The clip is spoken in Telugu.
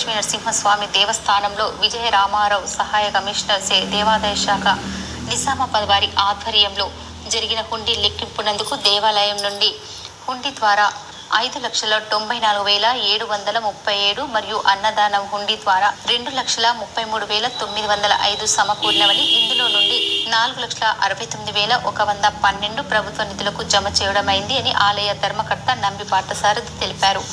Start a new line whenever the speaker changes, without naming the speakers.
లక్ష్మీ నరసింహస్వామి దేవస్థానంలో విజయ రామారావు సహాయ కమిషనర్ దేవాదాయ శాఖ నిజామాబాద్ వారి ఆధ్వర్యంలో జరిగిన హుండీ లెక్కింపునందుకు దేవాలయం నుండి హుండీ ద్వారా 5,94,737 మరియు అన్నదానం హుండీ ద్వారా 2,33,905 సమకూరినవని, ఇందులో నుండి 4,69,112 ప్రభుత్వ నిధులకు జమ చేయడమైంది అని ఆలయ ధర్మకర్త నంబి పార్థసారథి తెలిపారు.